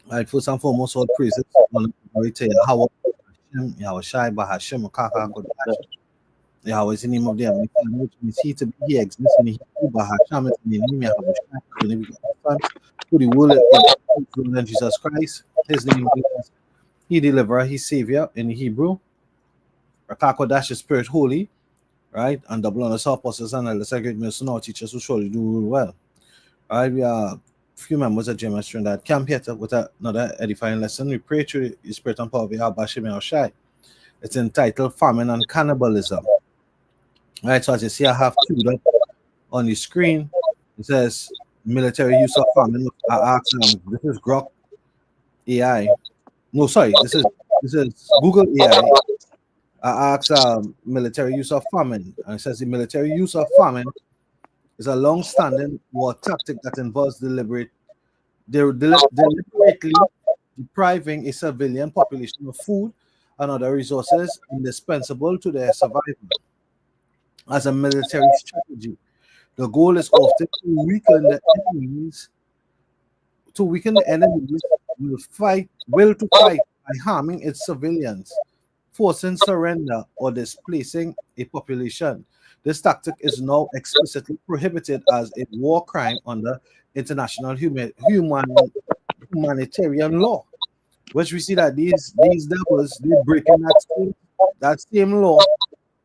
Right, first and foremost, all praises on glory to Yahweh, Hashem, Yahweh Shai, Bahashem, Kaka, Kodash, Yahweh is the name of the Heavenly Father, which means he to be, he exists in the Hebrew, Bahashem is in the name Yahweh Shai, the name of the Son, who the world in Jesus Christ, his name is he deliverer, he savior in the Hebrew, Rakakodash is spirit holy, right, and the blood of the apostles and the second minister, now teachers who surely do well. Right, we are few members of James that camp here with another edifying lesson. We pray through the spirit and power of Yahweh Bashim Shai. It's entitled Famine and Cannibalism. Right, so as you see, I have two on the screen. It says military use of famine. I asked this is Grok AI. No, sorry, this is Google AI. I asked military use of famine, and it says the military use of famine is a long-standing war tactic that involves deliberately depriving a civilian population of food and other resources indispensable to their survival. As a military strategy, the goal is often enemies to weaken the enemies will to fight by harming its civilians, forcing surrender or displacing a population. This tactic is now explicitly prohibited as a war crime under international humanitarian law, which we see that these devils they breaking that same law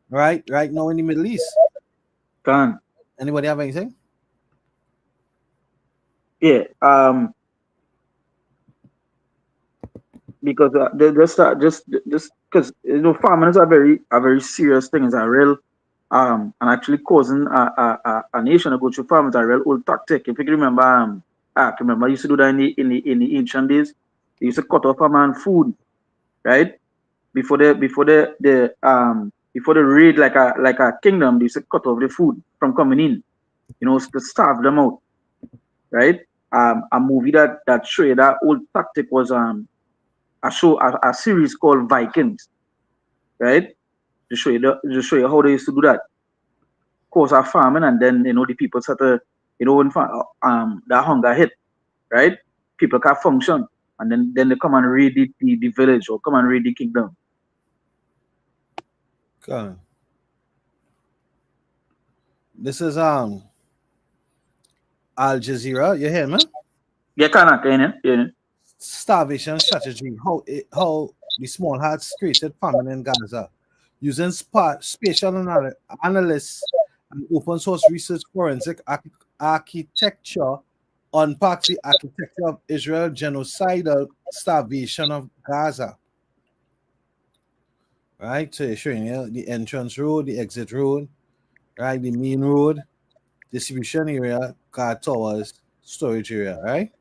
right now in the Middle East. Can. Anybody have anything? Yeah. Because just because farming is a very serious thing. It's a real and actually causing a nation to go through farming is a real old tactic. If you can remember, I can remember I used to do that in the ancient days. They used to cut off a man food, right? Before the raid like a kingdom, they used to cut off the food from coming in, to starve them out, right? A movie that showed that old tactic was a series called Vikings, right? To show you how they used to do that, cause a famine, and then the people start to when that hunger hit, right? People can't function, and then they come and raid the village or come and raid the kingdom. Okay. This is Al Jazeera. You hear me? Yeah, can. Starvation strategy. How the small hearts created famine in Gaza using spatial analysts and open source research forensic architecture unpacks the architecture of Israel genocidal starvation of Gaza. Right, so you're showing you the entrance road, the exit road, right, the main road, distribution area, car towers, storage area, right?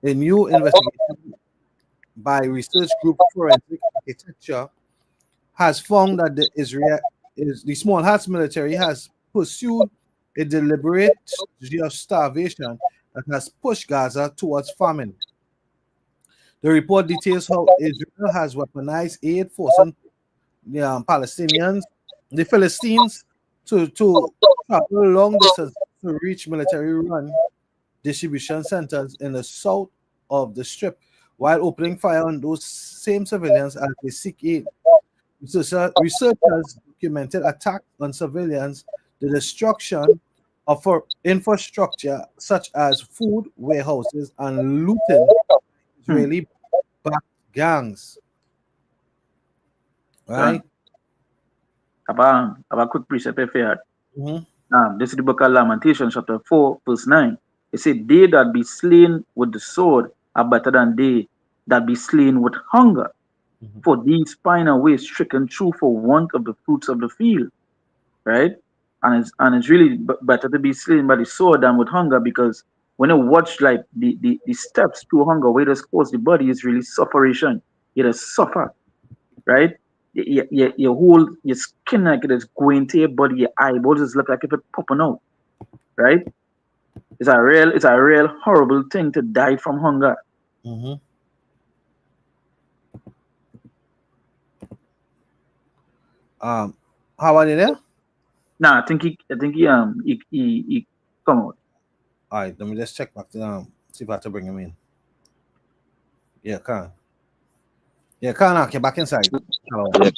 A new investigation by research group Forensic Architecture has found that the Small Hats military has pursued a deliberate strategy of starvation that has pushed Gaza towards famine. The report details how Israel has weaponized aid, forcing the Palestinians, the Philistines, to travel long distance to reach military-run distribution centers in the south of the strip, while opening fire on those same civilians as they seek aid. Researchers documented attacks on civilians, the destruction of infrastructure such as food warehouses, and looting Hmm. Israeli-backed gangs. Can. Right? Have a quick precept here. Mhm. This is the book of Lamentation, chapter 4, verse 9. It said, they that be slain with the sword are better than they that be slain with hunger. Mhm. For these pine away stricken through for want of the fruits of the field, right? And it's really better to be slain by the sword than with hunger, because when you watch like the steps through hunger, where it cause the body is really sufferation. It is suffer, right? Your whole your skin like it is going to your body, your eyeballs just look like if it's popping out, right? It's a real horrible thing to die from hunger. Mhm. Um, how are you there? Now I think he come out. All right, let me just check back to see if I have to bring him in. Yeah, Khan. Yeah, Khan, okay, back inside. Oh. Yeah,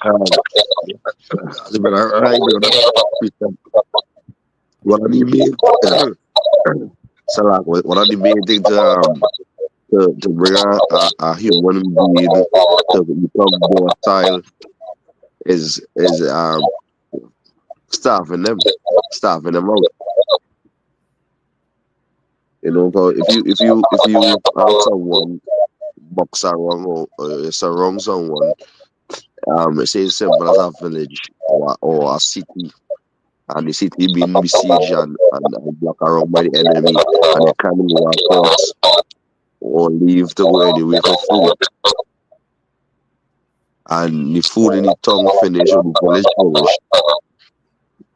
one of the main so like one of the main things to bring a human being to become docile is starving them, starving them out. You know, 'cause if you have someone box around or surround someone, say as simple as a village or a city, and the city being besieged and blocked around by the enemy, and they can't go across or leave to go anywhere for food. And the food in the tongue finish or the village finish.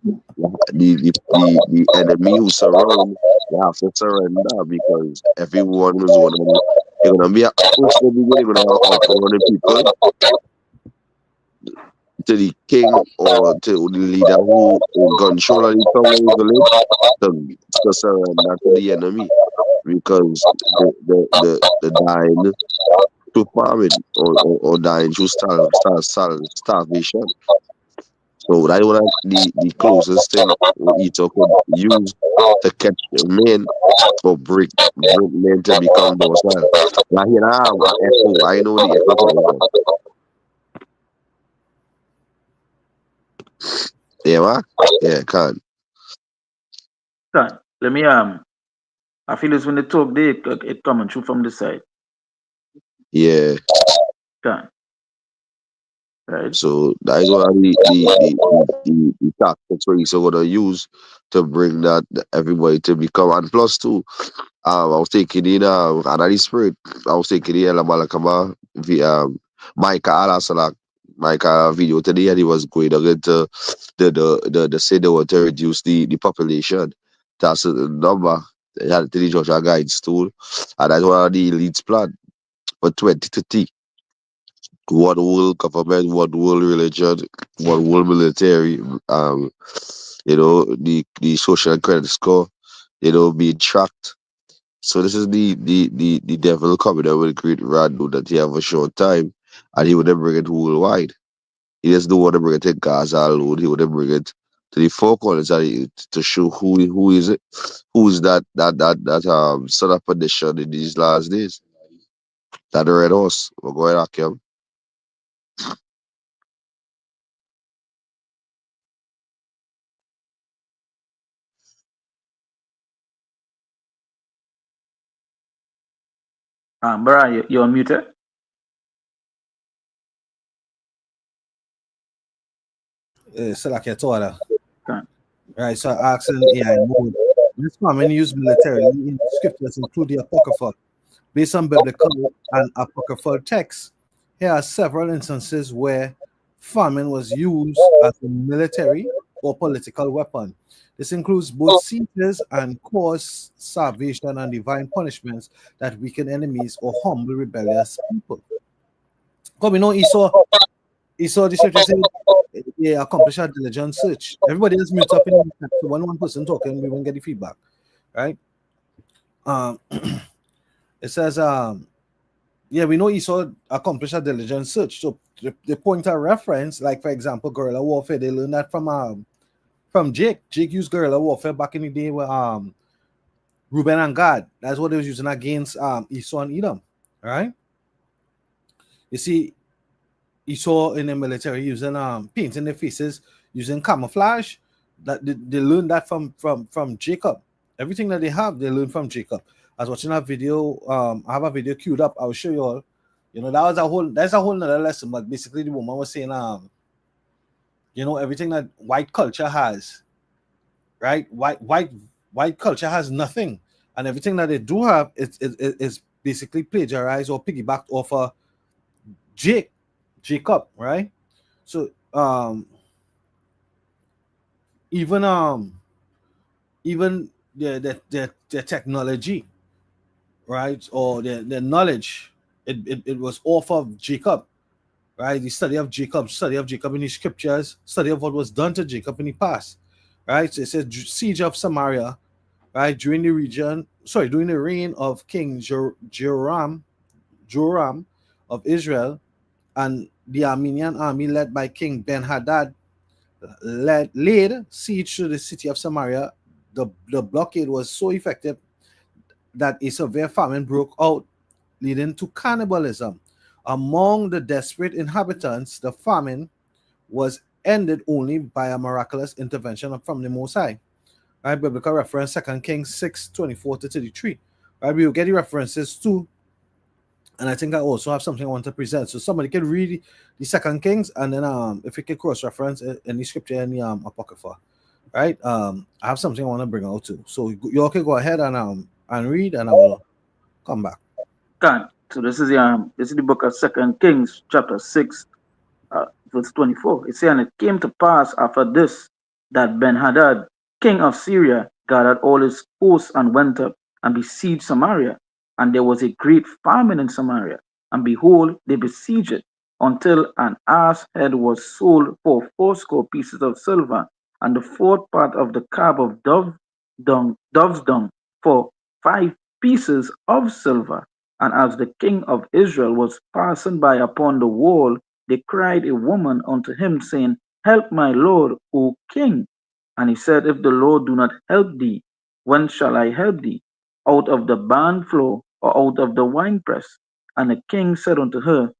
The enemy who surround, they have to surrender because everyone is gonna they're gonna be first they're gonna uproar the people to the king or to the leader who control the tongue of the village to surrender to the enemy because the dying to famine or dying to starvation. So that's one of the closest thing Ito could use to catch men or break men to become docile. Like here I have an echo. I know the echo sound. Yeah, man? Yeah, can. Let me I feel it's when they talk there, it coming through from the side. Yeah. Can right? So that is one of the tactics where you're gonna use to bring that everybody to become and plus too, I was taking in another spirit. I was taking in Malamalakama via Micah Alasalak Micah video today and he was going to the say they want to reduce the population. That's the number. They had the Georgia guides tool and that's one of the leads plan for 2030. One world government, one world religion, one world military, the social credit score, being tracked. So this is the devil coming out with a great random that he have a short time and he would then bring it worldwide. He just don't want to bring it to Gaza alone, he would then bring it to the four corners to show who is it, who's that son of perdition in these last days. That the red horse. We're going to him. Brian, you're muted. So like I told her. Can Right, so asking AI mode. This common used militarily in the scriptures include the Apocrypha. Based on biblical and apocryphal texts, here are several instances where famine was used as a military or political weapon. This includes both sieges and cause starvation and divine punishments that weaken enemies or humble rebellious people. Come, you know, Esau the scripture said, yeah, accomplish a diligent search. Everybody else mute up in the chat. So one person talking, we won't get the feedback, right? Um, it says, yeah, we know Esau accomplished a diligent search. So the point of reference, like for example, guerrilla warfare, they learned that from Jake. Jake used guerrilla warfare back in the day with Reuben and Gad. That's what they was using against Esau and Edom, right? You see, Esau in the military using painting their faces using camouflage. That they learned that from Jacob. Everything that they have, they learned from Jacob. I was watching a video. I have a video queued up. I'll show you all. You know, that's a whole nother lesson. But basically, the woman was saying, everything that white culture has, right? White culture has nothing, and everything that they do have is basically plagiarized or piggybacked off of Jacob, right? So even even the technology, right, or the knowledge, it was off of Jacob, right? The study of Jacob in the scriptures, study of what was done to Jacob in the past, right? So it says siege of Samaria, right, during the reign of King Jehoram, Joram of Israel, and the Armenian army led by King Ben-Hadad laid siege to the city of Samaria. The blockade was so effective that a severe famine broke out, leading to cannibalism. Among the desperate inhabitants, the famine was ended only by a miraculous intervention from the Most High. Right, biblical reference 2 Kings 6:24-33. Right, we will get the references too. And I think I also have something I want to present. So somebody can read the 2 Kings, and then if you can cross-reference any scripture in the Apocrypha. Right? I have something I want to bring out too. So you all can go ahead and read, and I will come back. God. So this is the book of 2 Kings, chapter 6, verse 24. It says, and it came to pass after this that Ben-Hadad, king of Syria, gathered all his hosts and went up and besieged Samaria. And there was a great famine in Samaria. And behold, they besieged it until an ass head was sold for 80 pieces of silver, and the fourth part of the cab of dove's dung for 5 pieces of silver. And as the king of Israel was passing by upon the wall, they cried a woman unto him, saying, Help my lord, O king. And he said, If the Lord do not help thee, when shall I help thee? Out of the barn floor, or out of the winepress? And the king said unto her,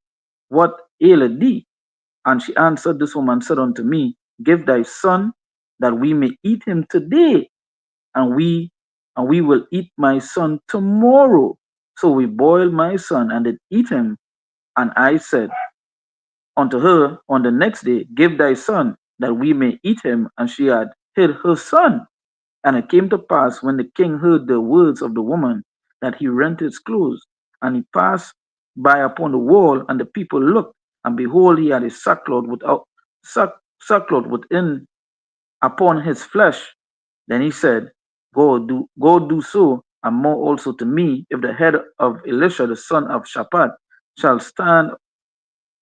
What aileth thee? And she answered, This woman said unto me, Give thy son, that we may eat him today, and we will eat my son tomorrow. So we boiled my son and did eat him. And I said unto her on the next day, Give thy son, that we may eat him. And she had hid her son. And it came to pass, when the king heard the words of the woman, that he rent his clothes. And he passed by upon the wall, and the people looked, and behold, he had a sackcloth within upon his flesh. Then he said, Go do so, and more also to me, if the head of Elisha the son of Shaphat shall stand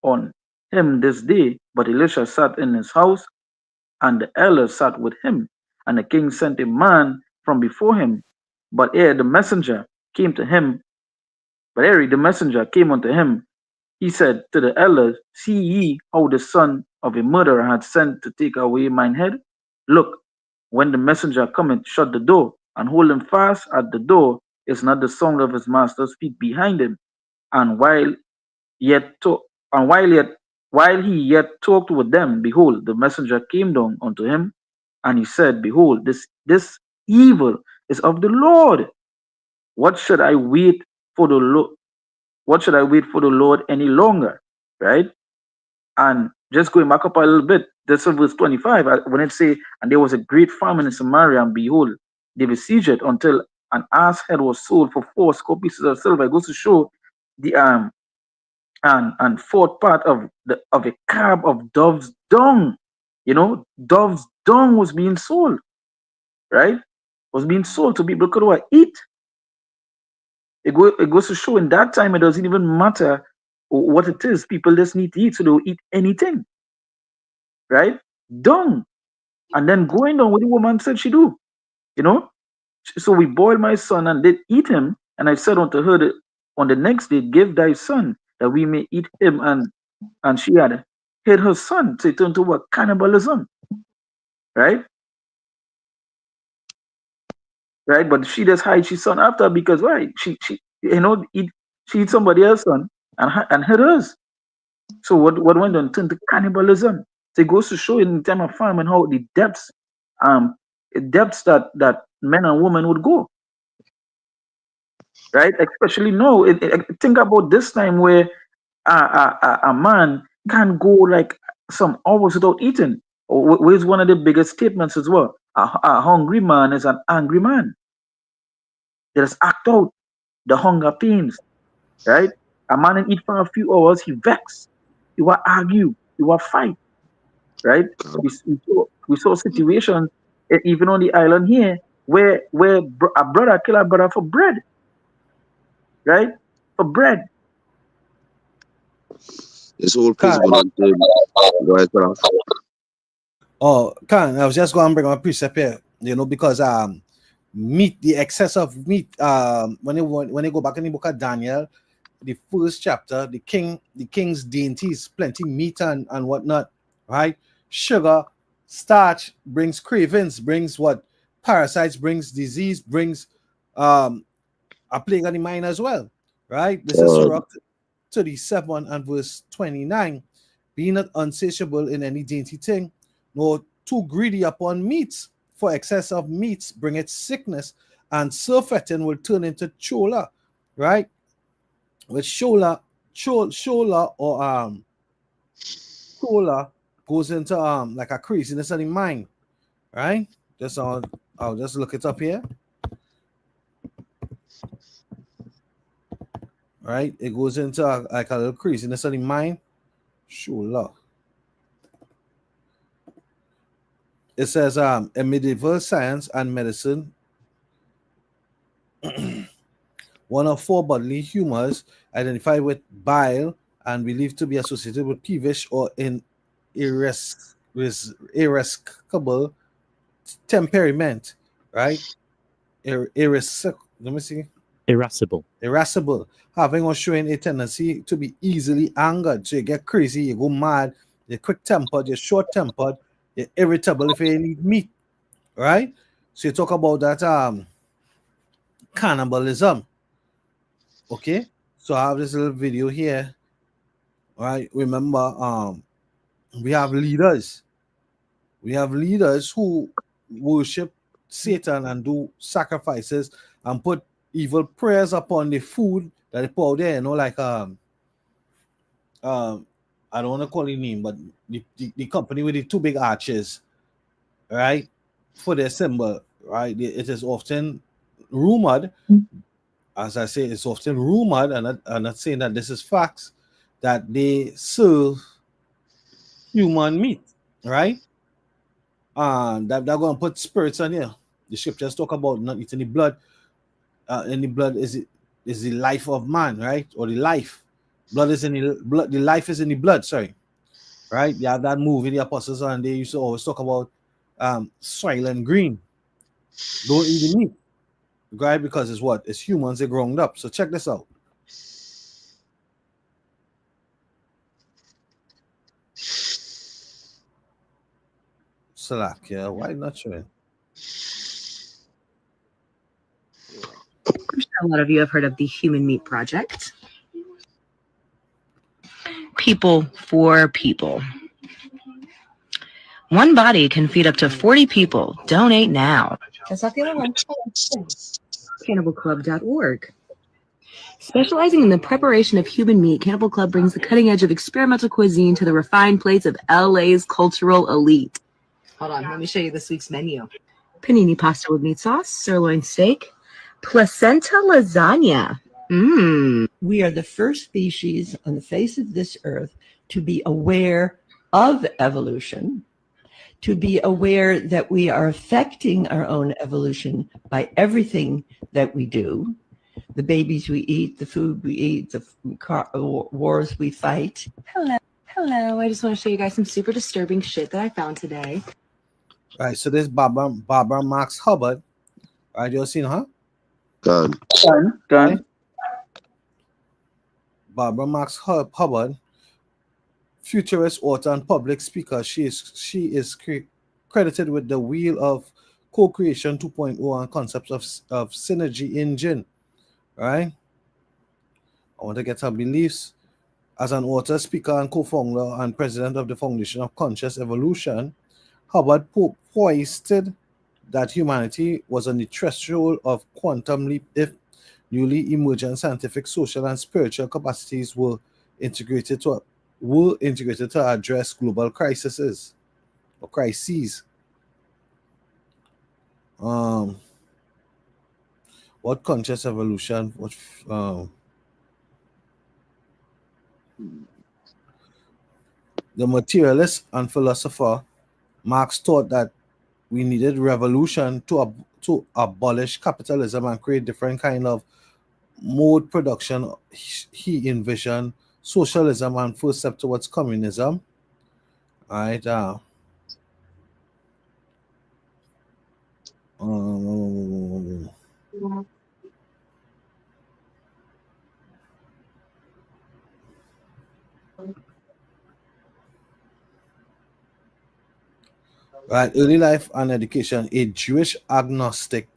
on him this day. But Elisha sat in his house, and the elders sat with him. And the king sent a man from before him. But ere the messenger came to him, unto him, he said to the elders, See ye how the son of a murderer had sent to take away mine head? Look, when the messenger cometh, shut the door, and hold him fast at the door, is not the sound of his master's feet behind him. And while he yet talked with them, behold, the messenger came down unto him, and he said, Behold, this evil is of the Lord. What should I wait for the Lord? What should I wait for the Lord any longer? Right? And just going back up a little bit, this is verse 25, when it say, And there was a great famine in Samaria, and behold, they besieged it until an ass head was sold for 4 pieces of silver. It goes to show the and fourth part of a cab of dove's dung. Dove's dung was being sold, right? Was being sold to people could eat. It goes to show in that time it doesn't even matter what it is. People just need to eat, so they'll eat anything, right? Dung. And then going down what the woman said she do, So we boiled my son and did eat him. And I said unto her that on the next day, Give thy son, that we may eat him. And she had hid her son. So it turned to what? Cannibalism. Right? Right? But she just hide her son after, because why? She eat somebody else's son and hid hers. So what went on turned to cannibalism. So it goes to show in the time of famine how the depths that men and women would go. Right? Especially now, think about this time where a man can't go like some hours without eating. Where's one of the biggest statements as well? A hungry man is an angry man. They just act out the hunger pains, right? A man and eat for a few hours, he vex, he will argue, he will fight, right? We saw situations even on the island here where a brother kill a brother for bread, right? For bread. This whole principle until go ahead, Prof. Oh, Khan, I was just going to bring up a precept here, because meat, the excess of meat, when they go back in the book of Daniel, the first chapter, the king's dainties, plenty meat and whatnot, right? Sugar, starch brings cravings, brings what? Parasites, brings disease, brings a plague on the mind as well, right? This is Sirach 37 and verse 29. Be not unsatiable in any dainty thing, nor too greedy upon meats, for excess of meats bringeth sickness, and surfeiting will turn into chola, right? With chola or chola goes into like a craziness of the mind, right? I'll just look it up here. Right? It goes into like a little craziness of the mind. Chola. It says in medieval science and medicine, one of four bodily humors identified with bile and believed to be associated with peevish or irascible temperament, right? Let me see. Irascible, having or showing a tendency to be easily angered. So you get crazy, you go mad, you're quick tempered, you're short tempered, you're irritable if you eat meat, right? So you talk about that cannibalism. Okay, so I have this little video here. Right, remember, we have leaders. We have leaders who worship Satan and do sacrifices and put evil prayers upon the food that they put out there. You know, like I don't want to call it name, but the company with the two big arches, right, for their symbol, right? It is often rumored, as I say, it's often rumored, and I'm not saying that this is facts, that they serve human meat, right? That they're going to put spirits on here. The scriptures talk about not eating the blood. Any blood is the life of man, right? Or the life. Blood is in the blood. The life is in the blood. Sorry, right? You have that movie, the apostles, and they used to always talk about soil and green. Don't eat the meat, right? Because it's what? It's humans. They're ground up. So check this out. Salakia, why not showing? I'm sure a lot of you have heard of the Human Meat Project. People for people. One body can feed up to 40 people. Donate now. That's not the other one. CannibalClub.org. Specializing in the preparation of human meat, Cannibal Club brings the cutting edge of experimental cuisine to the refined plates of LA's cultural elite. Hold on, let me show you this week's menu. Panini pasta with meat sauce, sirloin steak, placenta lasagna. We are the first species on the face of this earth to be aware of evolution, to be aware that we are affecting our own evolution by everything that we do. The babies we eat, the food we eat, the wars we fight. Hello. I just want to show you guys some super disturbing shit that I found today. Right, so this Barbara Marx Hubbard. Right, you seen her? Done. Right? Barbara Marx Hubbard, futurist, author, and public speaker. She is credited with the Wheel of Co-Creation 2.0 and concepts of synergy engine. Right? I want to get her beliefs. As an author, speaker, and co-founder and president of the Foundation of Conscious Evolution, Hubbard foisted that humanity was on the threshold of quantum leap if newly emergent scientific, social, and spiritual capacities were integrated to address global crises or crises. What conscious evolution? The materialist and philosopher Marx taught that we needed revolution to abolish capitalism and create different kind of mode production. He envisioned socialism and first step towards communism. All right. Right, early life and education. A Jewish agnostic,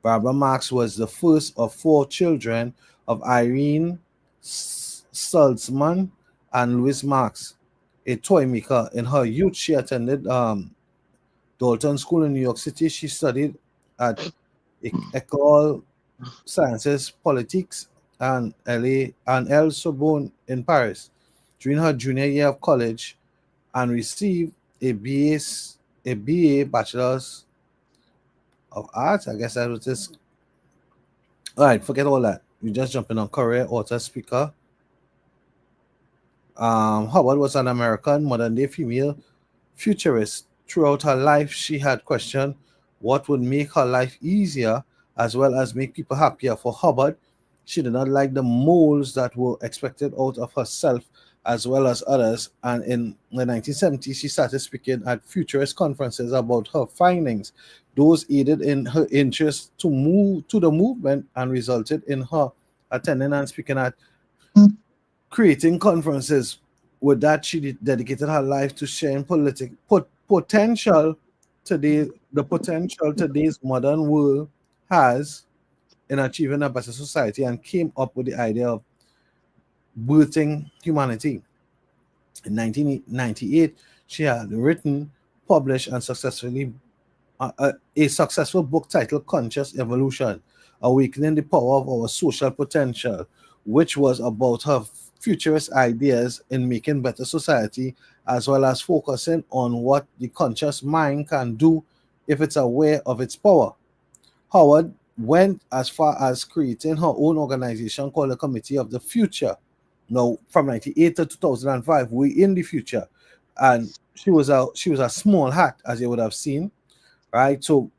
Barbara Marx was the first of four children of Irene Salzman and Louis Marx, a toy maker. In her youth, she attended Dalton School in New York City. She studied at École Sciences Politiques and El Sorbonne in Paris. During her junior year of college, and received a BA Bachelor's of Arts. I guess that was this. All right, forget all that. We just jumping on career, author, speaker. Howard was an American modern day female futurist. Throughout her life, she had questioned what would make her life easier as well as make people happier. For Hubbard, she did not like the molds that were expected out of herself as well as others. And in the 1970s, she started speaking at futurist conferences about her findings. Those aided in her interest to move to the movement and resulted in her attending and speaking at creating conferences. With that, she dedicated her life to sharing potential the potential today's modern world has in achieving a better society, and came up with the idea of birthing humanity. In 1998, she had written, published, and a successful book titled Conscious Evolution, Awakening the Power of Our Social Potential, which was about her futurist ideas in making better society, as well as focusing on what the conscious mind can do if it's aware of its power. Howard went as far as creating her own organization called the Committee of the Future. Now, from 98 to 2005, we in the future. And she was a small hat, as you would have seen, right? So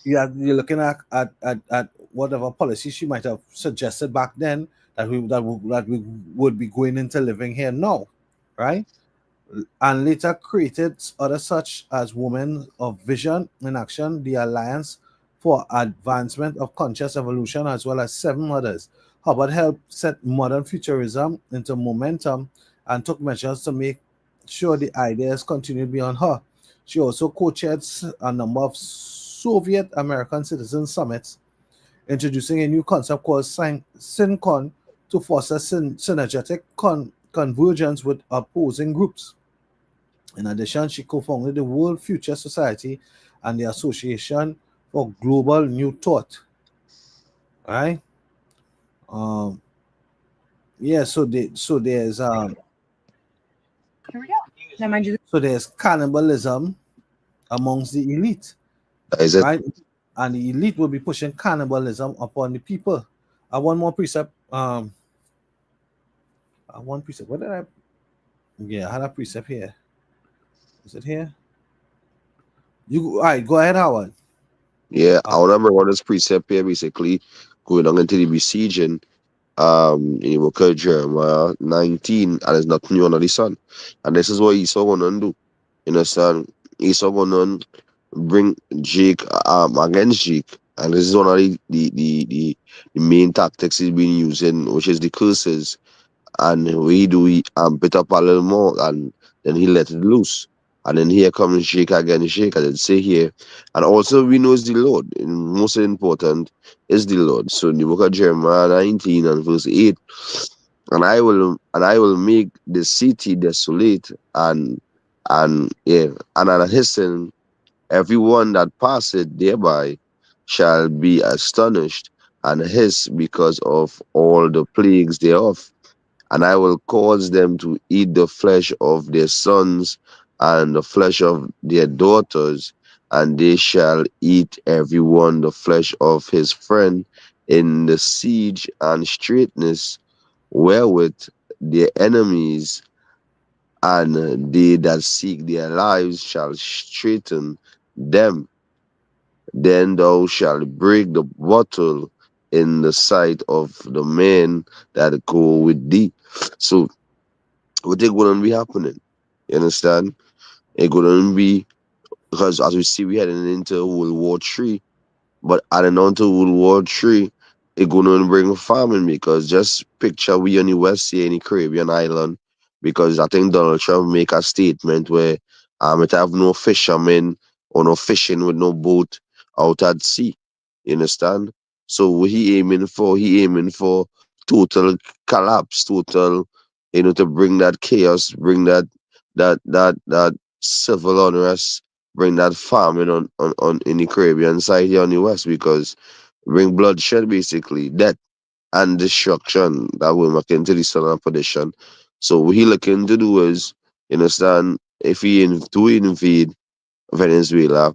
you're looking at whatever policy she might have suggested back then that we would be going into living here now, right? And later created others such as Women of Vision in Action, the Alliance for Advancement of Conscious Evolution, as well as seven others. Hubbard helped set modern futurism into momentum and took measures to make sure the ideas continued beyond her. She also co-chaired a number of Soviet American citizen summits, introducing a new concept called SynCon to foster synergetic convergence with opposing groups. In addition, she co-founded the World Future Society and the Association for Global New Thought. Right? Um, yeah. Here we go. Now, mind you, So there's cannibalism amongst the elite, That is it. right? And the elite will be pushing cannibalism upon the people. One more precept. One precept. What did I? Yeah, I had a precept here. Is it here? You all right? Go ahead, Howard. Yeah, Uh, I remember what this precept here basically going on into the besieging in the book of Jeremiah 19, and there's nothing new under the sun. And this is what Esau gonna do. You understand? Esau gonna bring Jake against Jake. And this is one of the main tactics he's been using, which is the curses. And we do he beat up a little more, and then he let it loose. And then here comes Jake again, Jake, and then say here. And also we know it's the Lord. And most important is the Lord. So in the book of Jeremiah 19 and verse 8, and I will make the city desolate, and yeah, and at hasten everyone that passeth thereby shall be astonished and hiss because of all the plagues thereof. And I will cause them to eat the flesh of their sons and the flesh of their daughters, and they shall eat every one the flesh of his friend in the siege and straitness wherewith their enemies and they that seek their lives shall straiten them. Then thou shalt break the bottle in the sight of the men that go with thee. So what they gonna be happening? You understand? It gonna be because as we see we heading into World War III, but adding on to World War III, it gonna bring famine because just picture we on the West Sea in the Caribbean island. because I think Donald Trump make a statement where it have no fishermen or no fishing with no boat out at sea. You understand? So what he aiming for total collapse, total, to bring that chaos, bring that civil unrest, bring that famine on in the Caribbean side here on the west, because bring bloodshed, basically death and destruction that will make into the southern position. So what he looking to do is, you understand, if he to invade Venezuela,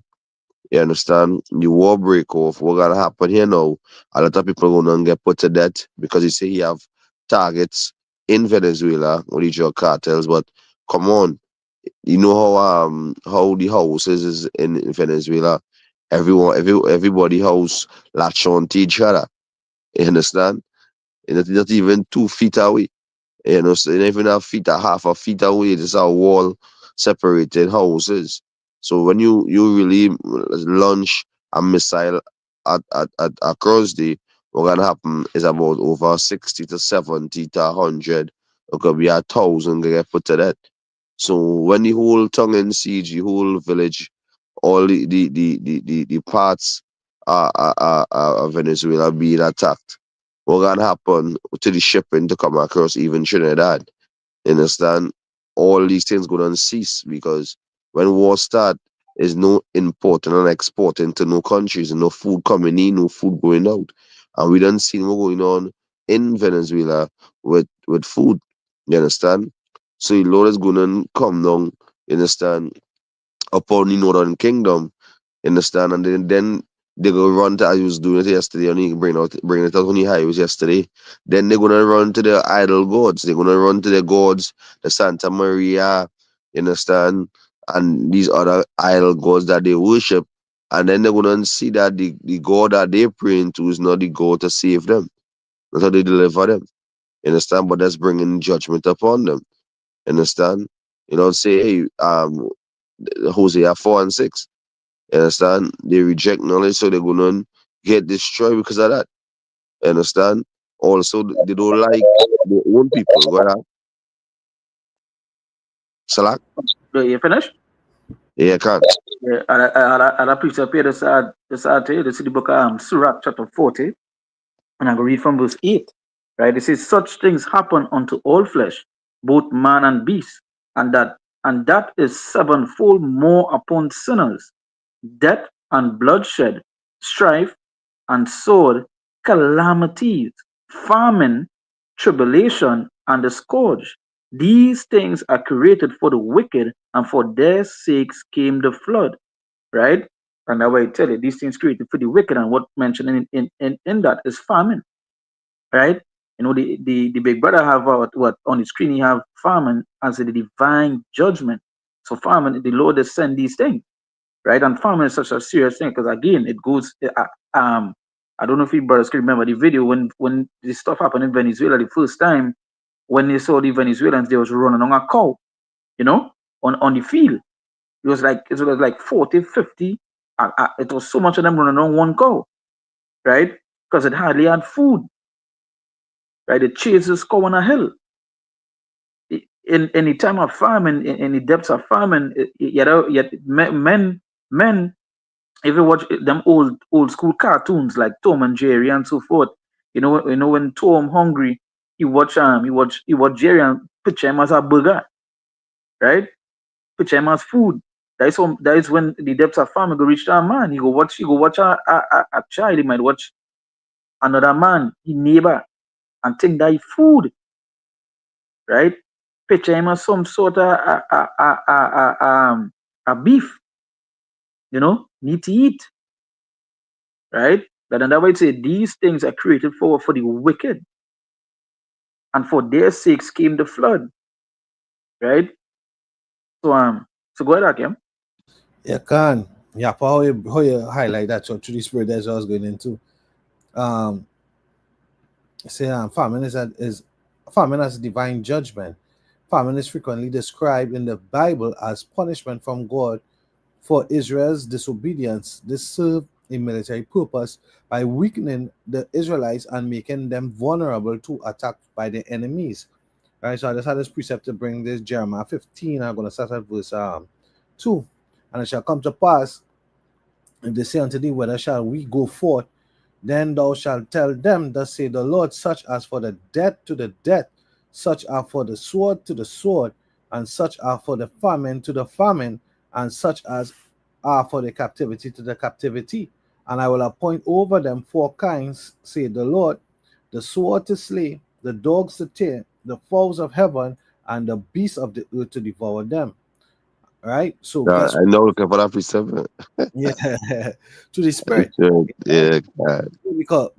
you understand, the war break off, what gonna happen here now? A lot of people gonna get put to death because he say he have targets in Venezuela with the drug cartels. But come on, you know how the houses is in Venezuela. Everybody house latch on to each other. You understand? And not even 2 feet away. So even half a feet away, there's a wall separated houses. So when you really launch a missile at across what gonna happen is about over 60 to 70 to 100. It could be 1,000 get put to that. So when the whole tongue in siege, the whole village, all the parts of Venezuela being attacked, what gonna happen to the shipping to come across even Trinidad? You understand? All these things gonna cease, because when war start, there's no importing and exporting to no countries, and no food coming in, no food going out. And we done seen what going on in Venezuela with food. You understand? So the Lord is gonna come down, you understand, upon the Northern Kingdom, understand? And then they go run to, as you was doing it yesterday, and you bring it out on the highways yesterday. Then they're gonna run to their idol gods. They're gonna run to their gods, the Santa Maria, you understand, and these other idol gods that they worship. And then they're gonna see that the God that they're praying to is not the God to save them. That's how they deliver them. You understand? But that's bringing judgment upon them. Understand? Say, hey, Hosea 4:6. You understand? They reject knowledge, so they're gonna get destroyed because of that. You understand? Also, they don't like their own people. Go ahead. Salak? You finish? Yeah, I can't. Yeah, and I preach up here this tell you, this is the book Sirach chapter 40, and I'm gonna read from verse 8. Right? It says, such things happen unto all flesh, both man and beast, and that is sevenfold more upon sinners, death and bloodshed, strife and sword, calamities, famine, tribulation, and the scourge. These things are created for the wicked, and for their sakes came the flood. Right? And I will tell you, these things created for the wicked, and what mentioned in that is famine. Right? The big brother have what on the screen, he have famine as the divine judgment. So famine, the Lord has sent these things, right? And famine is such a serious thing because again, it goes. I don't know if you brothers can remember the video when this stuff happened in Venezuela the first time, when they saw the Venezuelans, they was running on a cow, on the field. It was like 40, 50. It was so much of them running on one cow, right? Because it hardly had food, right? It chased this cow on a hill. In the time of famine, in the depths of famine, yet men, if you watch them old school cartoons like Tom and Jerry and so forth, when Tom hungry, he watch Jerry and picture him as a burger, right? Picture him as food. That is when the depths of famine go reach that man. He go watch a child. He might watch another man, his neighbor, and think that he food, right? Picture him as some sort of a beef, need to eat, right? That and that way say these things are created for the wicked, and for their sakes came the flood, right? So go ahead, Akim. Yeah, can. Yeah, how you highlight that so through the spirit that's what I was going into. Say famine famine as divine judgment. Famine is frequently described in the Bible as punishment from God for Israel's disobedience. This served a military purpose by weakening the Israelites and making them vulnerable to attack by their enemies. Right, so I just had this precept to bring this Jeremiah 15. I'm going to start at verse 2. And it shall come to pass, if they say unto thee, whether shall we go forth, then thou shalt tell them, thus say the Lord, such as for the death to the death, such are for the sword to the sword, and such are for the famine to the famine, and such as are for the captivity to the captivity. And I will appoint over them 4 kinds, say the Lord, the sword to slay, the dogs to tear, the fowls of heaven, and the beasts of the earth to devour them. Right? So guess I know looking for that precept. yeah, to the spirit. Yeah, God.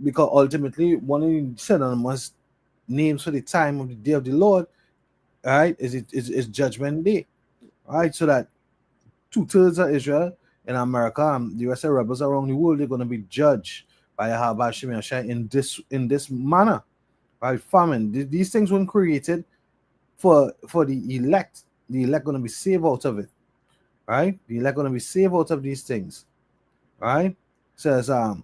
Because ultimately one of the synonymous names for the time of the day of the Lord, right, is Judgment Day. Right? So that 2/3 of Israel in America and the rest of the rebels around the world, they're gonna be judged by Yahweh Shem Yahshai in this manner. Right? Famine. These things weren't created for the elect. The elect gonna be saved out of it. Right? The elect gonna be saved out of these things. Right? Says and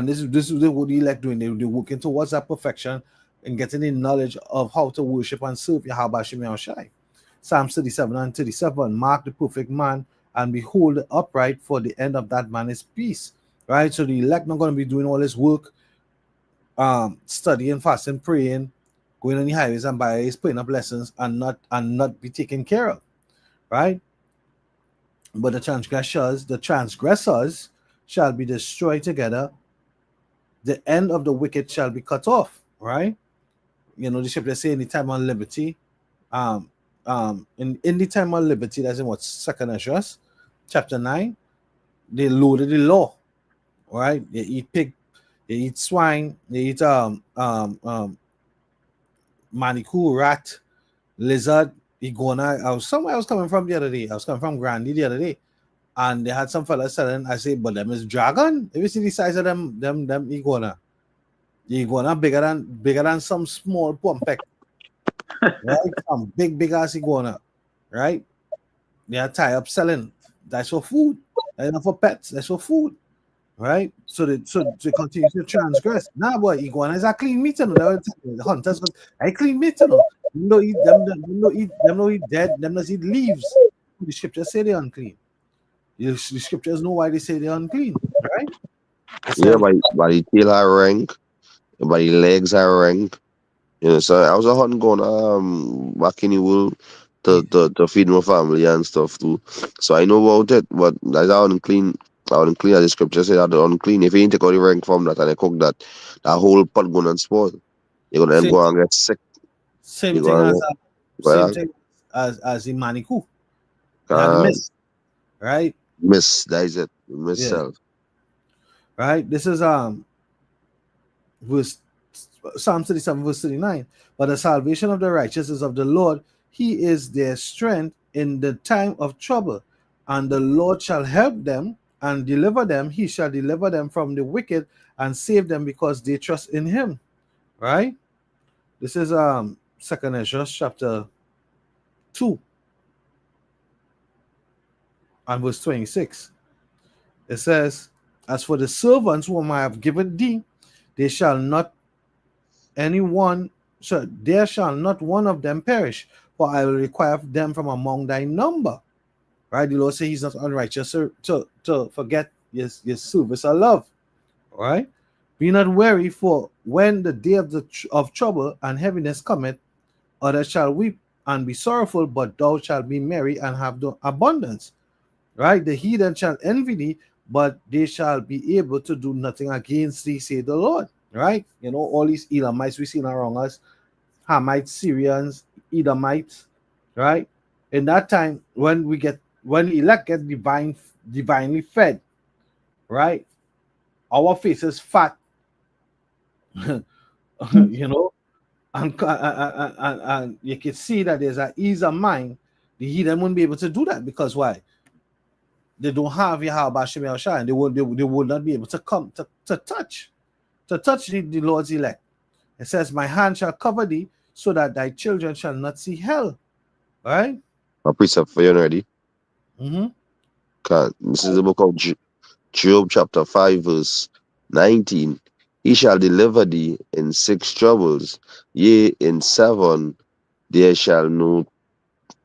this is what the elect doing. They're working towards that perfection and getting the knowledge of how to worship and serve Yahweh Shem Yahshai. Psalms 37 and 37, mark the perfect man and behold the upright, for the end of that man is peace. Right? So the elect not going to be doing all this work, studying, fasting, praying, going on the highways and byways, putting up lessons and not be taken care of. Right? But the transgressors shall be destroyed together. The end of the wicked shall be cut off. Right? You know, the scripture say in the time of liberty, in the time of liberty, that's in what, Second Ezra, chapter 9, they loaded the law. Right? They eat pig, they eat swine, they eat manicu, rat, lizard, iguana. I was coming from the other day. I was coming from Grandy the other day. And they had some fellas selling. I say, but them is dragon. If you see the size of them iguana. The iguana bigger than some small pumpek. Right? Some big ass iguana. Right? They are tied up selling. That's for food. That's not for pets. That's for food. Right? So they continue to transgress. Nah, boy, iguana is a clean meat. The hunters, I clean meat. Them don't eat them don't eat dead. Them don't eat leaves. The scriptures say they're unclean. The scriptures know why they say they're unclean. Right? Yeah, by the tail are rank, by the legs are rank. You know, so I was a hunting going back in the world to feed my family and stuff too. So I know about it, but that's how unclean. How unclean as the scripture say that unclean. If you ain't take out the rank from that and I cook that, that whole pot going and spoil. You're gonna then go and get sick. Same You're thing as in Maniku. They have the miss. Right? Miss, that is it. Miss Yeah. self. Right? This is verse Psalm 37, verse 39. But the salvation of the righteous is of the Lord. He is their strength in the time of trouble. And the Lord shall help them and deliver them. He shall deliver them from the wicked and save them because they trust in him. Right? This is Second Ezra chapter 2 and verse 26. It says, as for the servants whom I have given thee, there shall not one of them perish, for I will require them from among thy number. Right? The Lord says he's not unrighteous to forget your service or love. Right? Be not weary, for when the day of trouble and heaviness cometh, others shall weep and be sorrowful, but thou shalt be merry and have the abundance. Right? The heathen shall envy thee, but they shall be able to do nothing against thee, say the Lord. Right? You know, all these Elamites we see around us, Hamites, Syrians, Edomites, right? In that time, when the elect get divinely fed, right? Our faces fat, you know, and you can see that there's an ease of mind. The heathen wouldn't be able to do that because why? They don't have Yahweh Shem Yahshai, and they would not be able to come to touch the Lord's elect. It says, my hand shall cover thee, so that thy children shall not see hell. All right? A precept for you already. Mm-hmm. This is the book of Job chapter 5 verse 19. He shall deliver thee in 6 troubles, yea, in 7 there shall no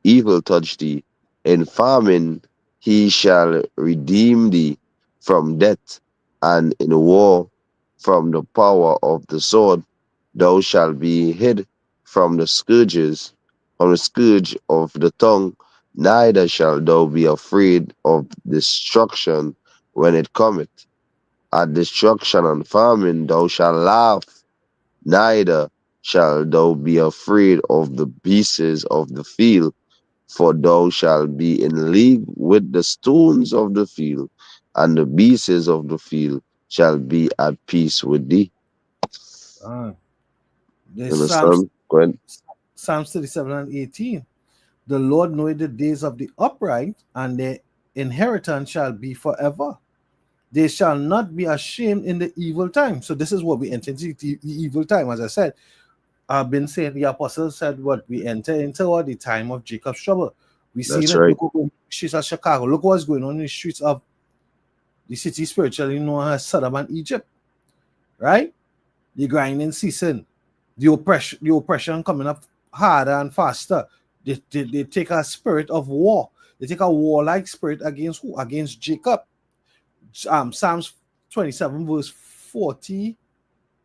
evil touch thee. In famine he shall redeem thee from death, and in war from the power of the sword. Thou shalt be hid from the scourges, from the scourge of the tongue, neither shalt thou be afraid of destruction when it cometh. At destruction and famine thou shalt laugh, neither shalt thou be afraid of the beasts of the field, for thou shalt be in league with the stones of the field, and the beasts of the field shall be at peace with thee. There's You understand? Go ahead. Psalms 37 and 18. The Lord knoweth the days of the upright, and their inheritance shall be forever. They shall not be ashamed in the evil time. So this is what we enter into the evil time. As I said, I've been saying the apostles said what we enter into what the time of Jacob's trouble. We see That's it. right. Look at the streets of Chicago. Look what's going on in the streets of the city spiritually known as Sodom and Egypt. Right? The grinding ceasing, the oppression coming up harder and faster. They take a spirit of war. They take a warlike spirit against who? Against Jacob. Psalms 27 verse 40,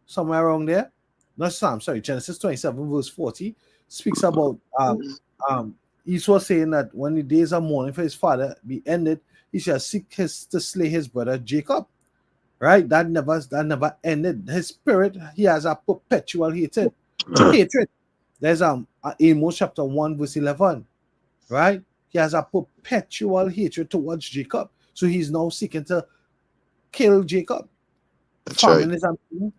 somewhere around there. Not Psalm, sorry, Genesis 27 verse 40 speaks about Esau saying that when the days of mourning for his father be ended, he shall seek to slay his brother Jacob. Right? That never ended. His spirit, he has a perpetual hatred. There's Amos chapter 1 verse 11. Right? He has a perpetual hatred towards Jacob. So he's now seeking to kill Jacob. That's right. Famine is happening.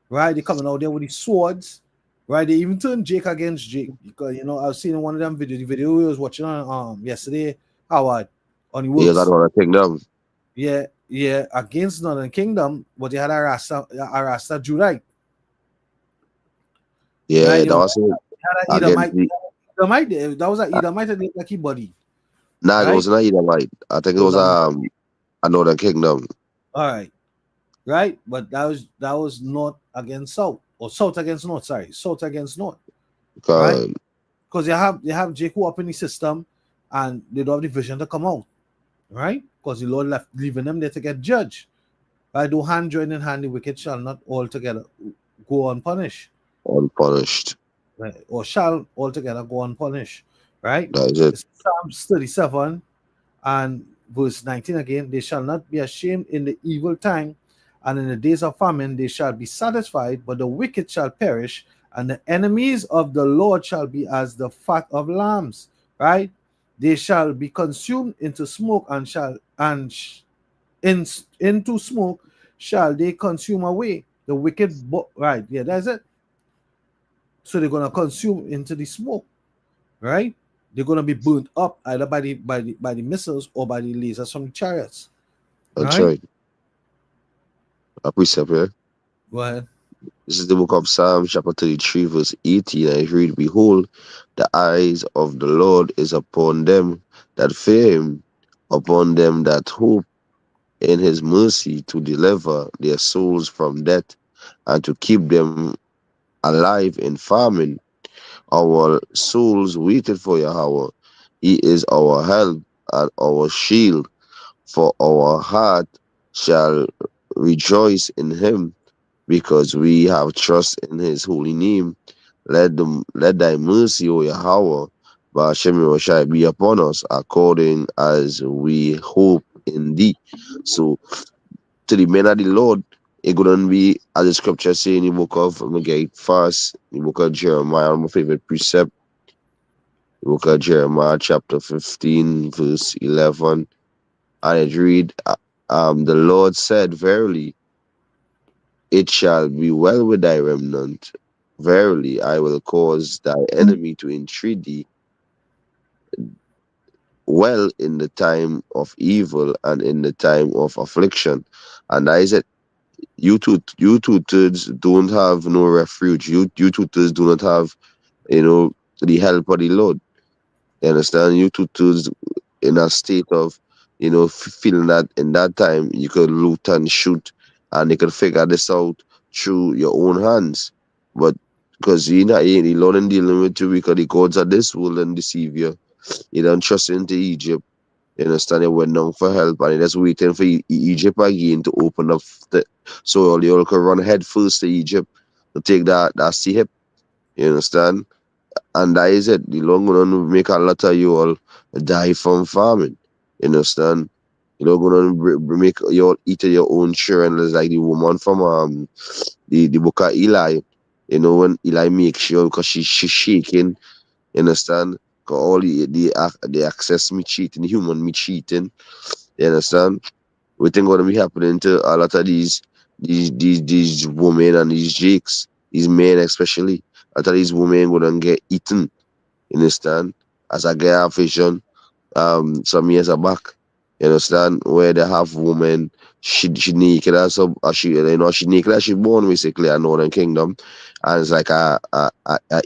Right? They're coming out there with these swords. Right? They even turned Jake against Jake. Because I was seeing one of them videos. The video we was watching on yesterday, Howard, on the He was works. out of the kingdom. Yeah, against Northern Kingdom, but they had a Rasta Judite. Yeah, Right? that was it. Had an Against Edomite. the, That was an Edomite that looked like his body. nah, it Right? was not Edomite. I think it was another kingdom. All right. Right? But that was North against South. Or South against North, sorry. South against North. Right? Because they have Jacob up in the system and they don't have the vision to come out. Right? Because the Lord left leaving them there to get judged. Right? Do hand join in hand, the wicked shall not altogether go unpunished. Unpunished. Right? Or shall altogether go unpunished. Right? That is it. It's Psalms 37 and verse 19 again. They shall not be ashamed in the evil time, and in the days of famine they shall be satisfied, but the wicked shall perish, and the enemies of the Lord shall be as the fat of lambs. Right? They shall be consumed into smoke, into smoke shall they consume away. The wicked, right? Yeah, that's it. So they're gonna consume into the smoke, right? They're gonna be burnt up either by the missiles or by the lasers from the chariots, That's right? right. A precept here. Go ahead. This is the book of Psalms, chapter 33, verse 18. I read, behold, the eyes of the Lord is upon them that fear him, upon them that hope in his mercy, to deliver their souls from death, and to keep them alive in famine. Our souls waited for Yahweh. He is our help and our shield, for our heart shall rejoice in him, because we have trust in his holy name. Let thy mercy, O Yahweh, Ba'ashem Yahushai, be upon us, according as we hope in thee. So, to the men of the Lord, it couldn't be, as the scripture say in the book of, I'm going to get fast, in the book of Jeremiah, my favorite precept, the book of Jeremiah, chapter 15, verse 11, and it read, the Lord said, verily, it shall be well with thy remnant. Verily, I will cause thy enemy to entreat thee well in the time of evil and in the time of affliction. And I said, you two thirds don't have no refuge. You two thirds do not have, the help of the Lord. You understand? You two thirds in a state of, feeling that in that time you could loot and shoot and they could figure this out through your own hands. But because he learning dealing with you because the gods of this will then deceive you. He don't trust into Egypt. You understand? He went down for help and he just waiting for Egypt again to open up so you all can run head first to Egypt to take that sea hip. You understand? And that is it. The long run make a lot of you all die from famine. You understand? You know, gonna make you all eat your own children, like the woman from the book of Eli. You know, when Eli makes sure because she's shaking. You understand? Cause all the access me cheating, the human me cheating. You understand? We think gonna be happening to a lot of these women and these jakes, these men especially. A lot of these women gonna get eaten. You understand? As I get a vision, some years back, you understand, where they have women, she naked as she naked as she born basically a Northern Kingdom, and it's like a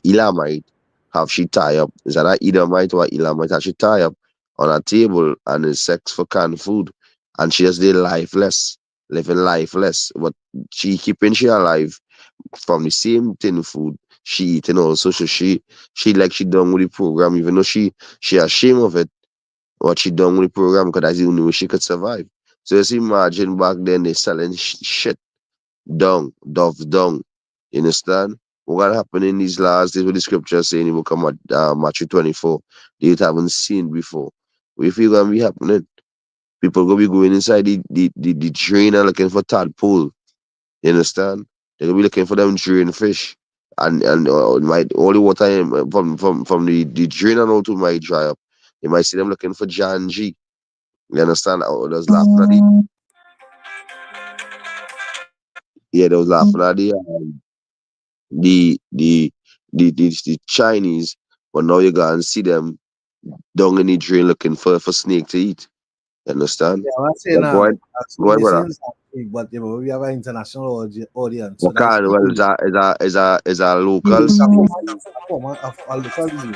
Elamite have she tie up. Is that a Edomite or a Elamite have she tie up on a table and is sex for canned food, and she just did lifeless, living lifeless, but she keeping she alive from the same tin food she eating also. So she like she done with the program, even though she ashamed of it, what she done with the program because that's the only way she could survive. So just imagine back then they selling shit, dung, dung. You understand? What happened in these last days, what the scripture saying in the book of Matthew 24, they haven't seen before. What you gonna be happening? People gonna be going inside the drain and looking for tadpole. You understand? They're gonna be looking for them drain fish, and might all the water from the drain and all to might dry up. You might see them looking for John G. You understand? Or those laughing at they was laughing at the the the Chinese, but now you go and see them down in the drain looking for snake to eat. You understand? Yeah, I'm Yeah, saying go ahead, so brother. this is but yeah, but we have an international audience, so What that's kind? Well, is a locals? a form of a local eel.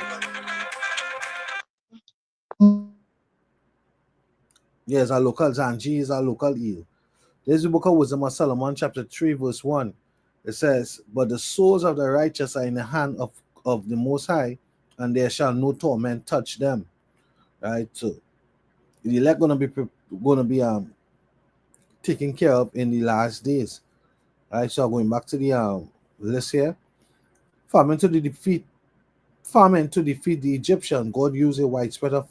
Yes, a local Zanji is a local eel. This is the book of Wisdom of Solomon, chapter 3, verse 1. It says, but the souls of the righteous are in the hand of the Most High, and there shall no torment touch them. Right? So the elect gonna be taken care of in the last days. Right? So going back to the list here. Famine to defeat the Egyptian. God used a widespread of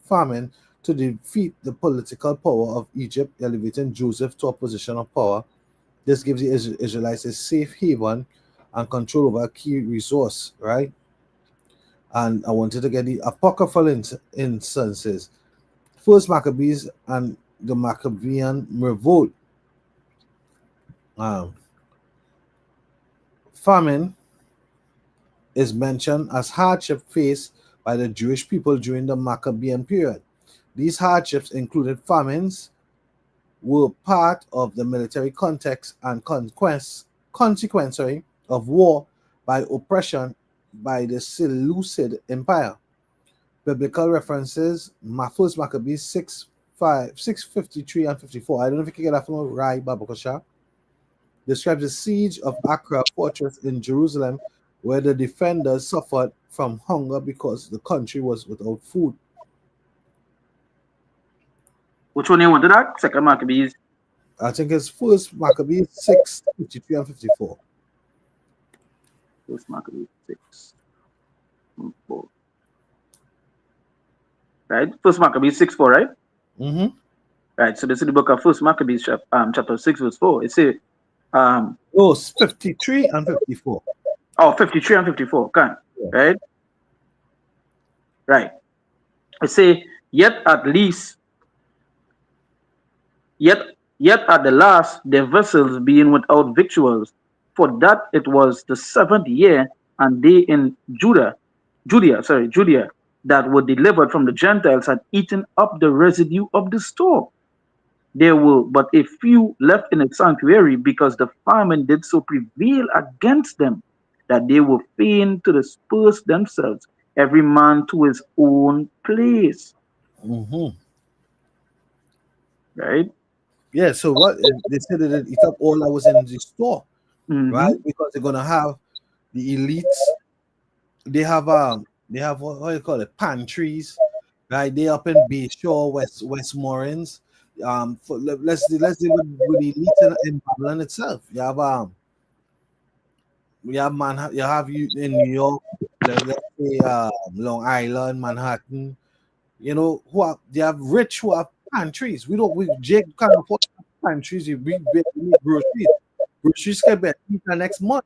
famine to defeat the political power of Egypt, elevating Joseph to a position of power. This gives the Israelites a safe haven and control over a key resource, right? And I wanted to get the apocryphal instances. First Maccabees and the Maccabean revolt. Um, famine is mentioned as hardship faced by the Jewish people during the Maccabean period. These hardships included famines, were part of the military context and consequence of war by oppression by the Seleucid Empire. Biblical references, First Maccabees 6:53 and 54. I don't know if you can get that from Rai Babakosha. Describes the siege of Accra fortress in Jerusalem, where the defenders suffered from hunger because the country was without food. Which one you wanted that? Second Maccabees. I think it's First Maccabees 6:53 and 54. First Maccabees 6. 4. Right? First Maccabees 6:4, right? Mm-hmm. Right. So this is the book of First Maccabees, chapter 6, verse 4. It says, Oh, 53 and 54. 53 and 54. Okay. Yeah. Right? Right. It say, yet at the last, their vessels being without victuals, for that it was the 7th year, and they in Judea, that were delivered from the Gentiles had eaten up the residue of the store. There were but a few left in the sanctuary, because the famine did so prevail against them that they were fain to disperse themselves, every man to his own place. Mm-hmm. Right? Yeah, so what they said that it eat up all that was in the store, Mm-hmm. right? Because they're gonna have the elites, they have what you call it, pantries, right? They up in Bayshore, Westmorelands. Let's deal with the elites in Babylon itself. You have Manhattan, you have you in New York, let's say Long Island, Manhattan. You know they have rich who have pantries. We Jake can't afford pantries. We need groceries. Groceries can be the next month.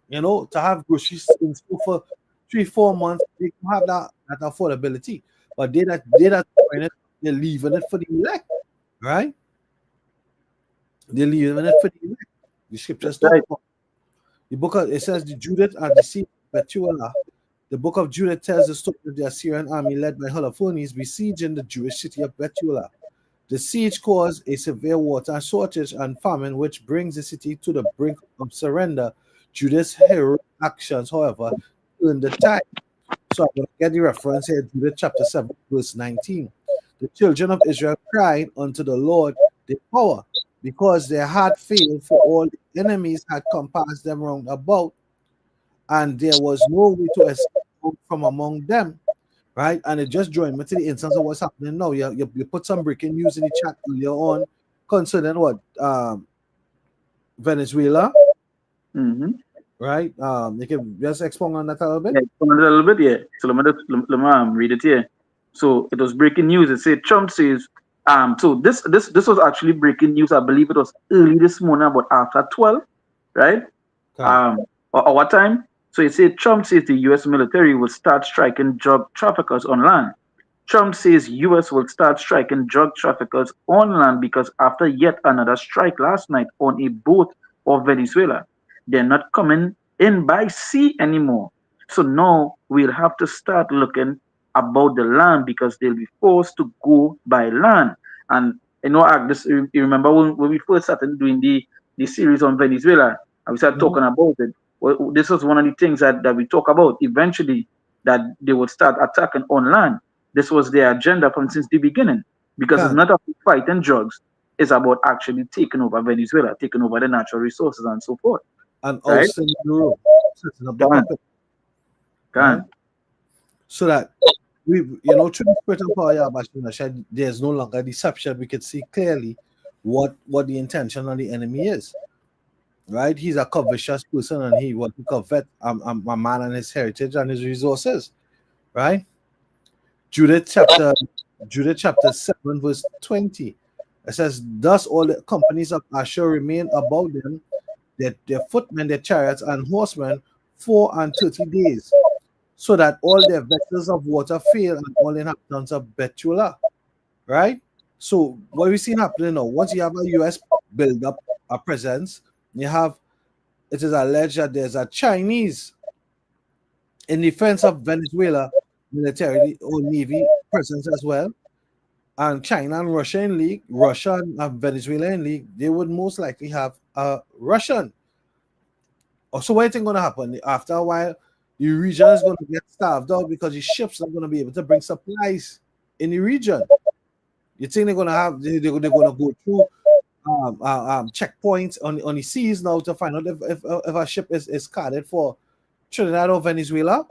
You know, to have groceries in store for 3-4 months, they can have that affordability. But they're leaving it for the elect, right? They're leaving it for the elect. The scriptures talk about the book of, it says the Judith and the seed of Bethuelah. The book of Judith tells the story of the Assyrian army led by Holofernes besieging the Jewish city of Bethuelah. The siege caused a severe water shortage and famine, which brings the city to the brink of surrender. Judith's heroic actions, however, turned the tide. So I'm going to get the reference here, Judith chapter 7, verse 19. The children of Israel cried unto the Lord their power, because their heart failed, for all the enemies had compassed them round about, and there was no way to escape from among them. Right, and it just joined me to the instance of what's happening now. You put some breaking news in the chat earlier on concerning what Venezuela, right? You can just expound on that a little bit. Yeah, expound a little bit, yeah. So let me read it here. So it was breaking news. It said Trump says so this was actually breaking news. I believe it was early this morning, about after 12, right? Our time. So it said Trump says the U.S. military will start striking drug traffickers on land. Trump says U.S. will start striking drug traffickers on land because after yet another strike last night on a boat of Venezuela, they're not coming in by sea anymore. So now we'll have to start looking about the land because they'll be forced to go by land. And you know, you remember when we first started doing the series on Venezuela, and we started talking about it. Well, this was one of the things that we talk about eventually, that they would start attacking on land. This was their agenda from since the beginning, because it's not about fighting drugs, it's about actually taking over Venezuela, taking over the natural resources and so forth. And also Europe, setting up the puppet. Right? So that we, through the spirit of power, there's no longer deception. We can see clearly what the intention of the enemy is. Right, he's a covetous person, and he wants to covet a man and his heritage and his resources. Right, Judith chapter 7, verse 20. It says, "Thus all the companies of Asher remain about them, their footmen, their chariots, and horsemen 34 days, so that all their vessels of water fail, and all inhabitants of Bethuelah." Right. So what we've seen happening now, once you have a U.S. build up a presence, it is alleged that there's a Chinese in defense of Venezuela military or navy presence as well, and China and Russia in league, Russia and Venezuela in league, they would most likely have a Russian. So what do you think going to happen? After a while, the region is going to get starved out because the ships are going to be able to bring supplies in the region. You think they're going to go through checkpoints on the seas now to find out if a ship is carded for Trinidad or Venezuela?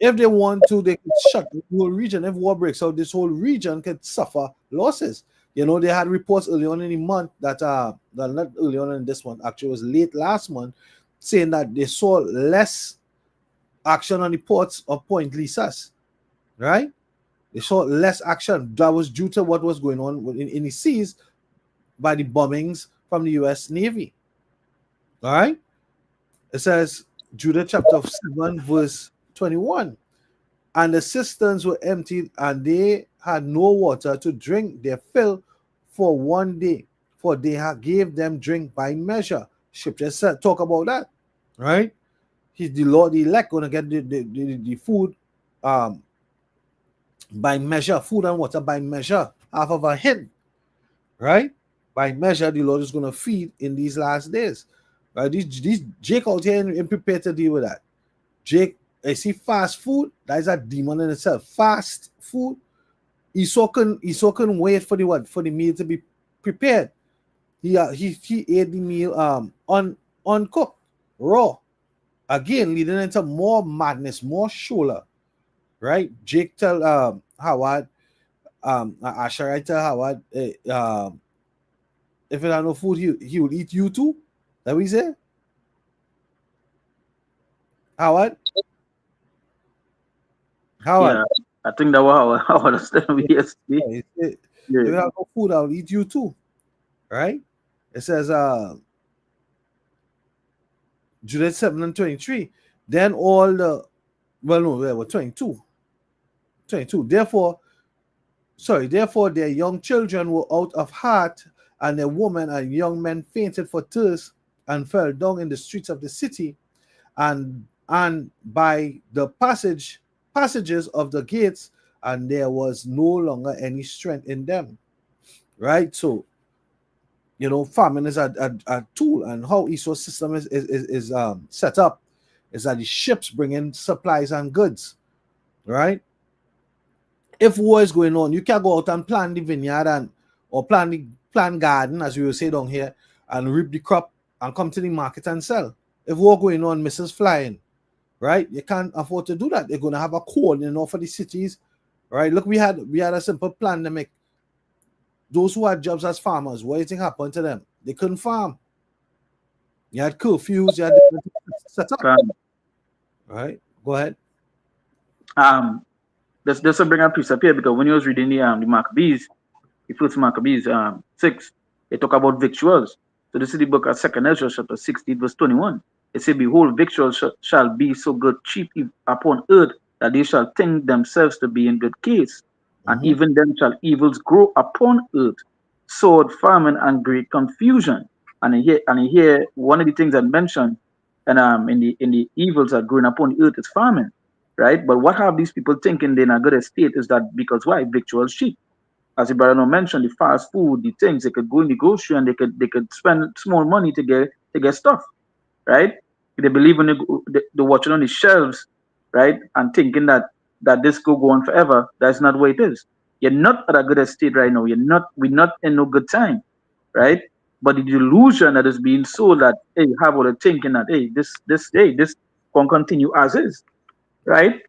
If they want to, they could shut the whole region. If war breaks out, this whole region could suffer losses. They had reports early on in the month that not early on in this month, actually it was late last month, saying that they saw less action on the ports of Point Lisas, right? They saw less action. That was due to what was going on in the seas by the bombings from the U.S. Navy. All right? It says, Judah chapter 7, verse 21. And the cisterns were emptied, and they had no water to drink their fill for 1 day, for they gave them drink by measure. Scripture said, talk about that, right? The Lord, the elect, going to get the food by measure, food and water by measure, half of a hint, right? By measure, the Lord is going to feed in these last days. Right? These Jake out here and prepared to deal with that. Jake, I see fast food, that is a demon in itself. Fast food, he so couldn't wait for the meal to be prepared. He ate the meal uncooked, raw, again, leading into more madness, more shoulder, right? Jake tell Howard, Asher tell Howard, if it had no food, he will eat you too. That we say? Howard? Yeah, I think that was how I understand yesterday. If Yeah. it had no food, I'll eat you too. Right? It says Jude 7 and 23. Then all the 22. Therefore, their young children were out of heart, and their women and young men fainted for thirst and fell down in the streets of the city, and by the passages of the gates, and there was no longer any strength in them. Right? So, famine is a tool, and how Esau's system is set up is that the ships bring in supplies and goods. Right? If war is going on, you can't go out and plant the vineyard or plant garden, as we will say down here, and reap the crop and come to the market and sell. If war going on, missiles flying, right? You can't afford to do that. They're going to have a code, for the cities, right? Look, we had a simple pandemic. Those who had jobs as farmers, what do you think happened to them? They couldn't farm. You had curfews, you had set up. Right? Go ahead. Just to bring a piece up here, because when you was reading the Maccabees, the first Maccabees 6, it talk about victuals. So this is the book of 2 Ezra chapter 16 verse 21. It said, behold, victuals shall be so good cheap upon earth that they shall think themselves to be in good case. And even then shall evils grow upon earth, sword, famine, and great confusion. And here one of the things I mentioned, and in the evils that growing upon the earth is famine, right? But what have these people thinking they're in a good estate is that because why? Victuals cheap. As the brother mentioned, the fast food, the things, they could go in the grocery and they could spend small money to get stuff, right? They believe in the watching on the shelves, right? And thinking that this could go on forever. That's not what it is. You're not at a good estate right now. We're not in no good time, right? But the delusion that is being sold that, hey, have all the thinking that, hey, this can continue as is, right?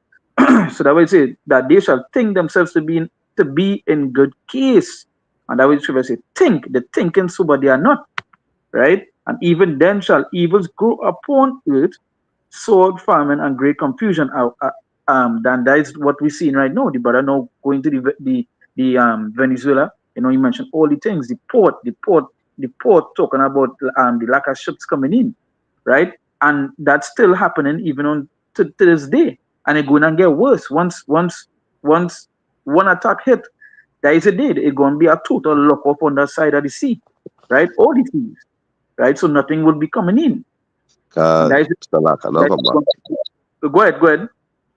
So that way it say that they shall think themselves to be in good case. And that way it say think, the thinking so but they are not, right? And even then shall evils grow upon earth, sword, famine, and great confusion. Then that is what we're seeing right now. The brother now going to the Venezuela, you mentioned all the things, the port talking about the lack of ships coming in, right? And that's still happening even on to this day. And it's going to get worse. Once one attack hit, there is a day. It's going to be a total lock up on that side of the sea, right? All the things, right? So nothing will be coming in. Go ahead.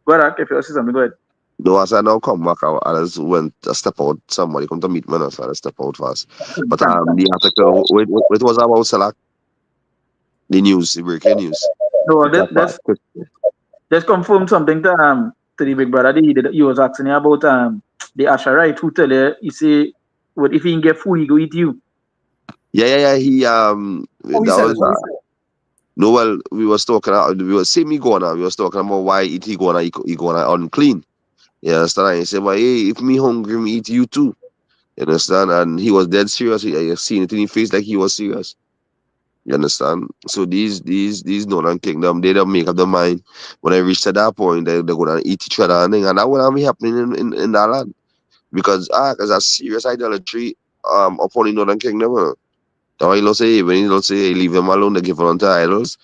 Go ahead, if you see something, go ahead. No, as I now come back, I just went a step out. Somebody come to meet me, so I step out fast. But the article, it was about Salak. The news, the breaking news. No, let's confirm something to the big brother. He was asking you about the Asherite who tell you, he say, well, if he can get food, he go eat you. Yeah. No, well, we was talking. We was saying me going. We was talking about why he gonna unclean. You understand? He said, "But hey, if me hungry, me eat you too." You understand? And he was dead serious. I seen it in his face like he was serious. You understand? So these Northern Kingdom, they don't make up their mind. When I reach to that point, they're gonna eat each other and that will be happening in that land. Because that's serious idolatry upon the Northern Kingdom. That's why he say when he say hey, leave them alone, they give on to idols.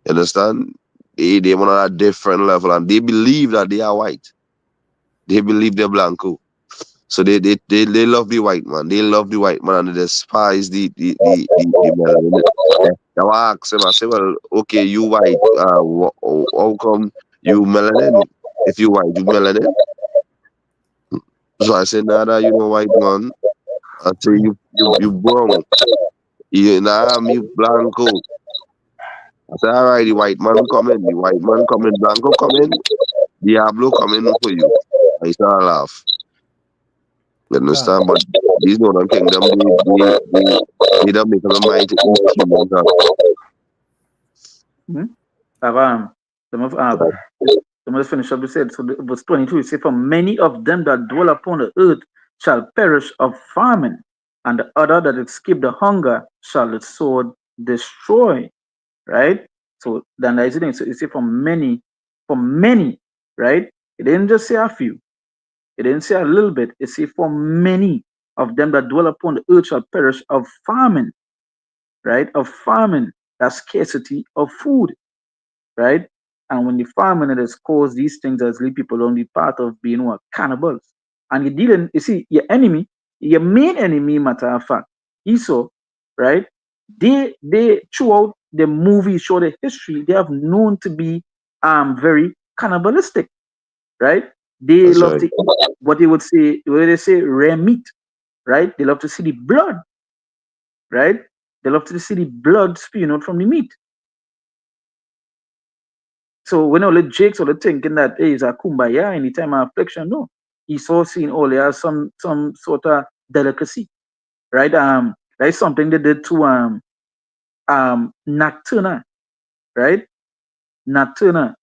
You understand? They want on a different level and they believe that they are white. They believe they're blanco. So they love the white man. They love the white man and they despise the melanin. Now I ask him, I say, well, okay, you white, how come you melanin? If you white, you melanin? So I say, nada, you know white man. I say you brown. Me blanco. I say, all right, the white man coming, blanco coming, Diablo coming for you. I start laugh. You understand? But these Northern Kingdom, they don't make up their mind to eat humans. Let me finish up. It said, so verse 22, it says, for many of them that dwell upon the earth shall perish of famine, and the other that escape the hunger shall the sword destroy. Right? So then there's the thing. So it says, for many, right? It didn't just say a few. It didn't say a little bit. It says, for many of them that dwell upon the earth shall perish of famine, right? Of famine, that's scarcity of food, right? And when the famine it has caused these things as lead people only part of being what cannibals. And you didn't, you see, your enemy, your main enemy, matter of fact, Esau, right? They throughout the movie, show the history, they have known to be very cannibalistic, right? They That's love right. to eat what they would say, what they say, rare meat, right? They love to see the blood, right? They love to see the blood spewing out from the meat. So when all the Jakes all the thinking that hey, it's a kumbaya anytime of affliction, no. Esau seen all as some sort of delicacy, right? That's something they did to Nat Turner, right? Nat Turner.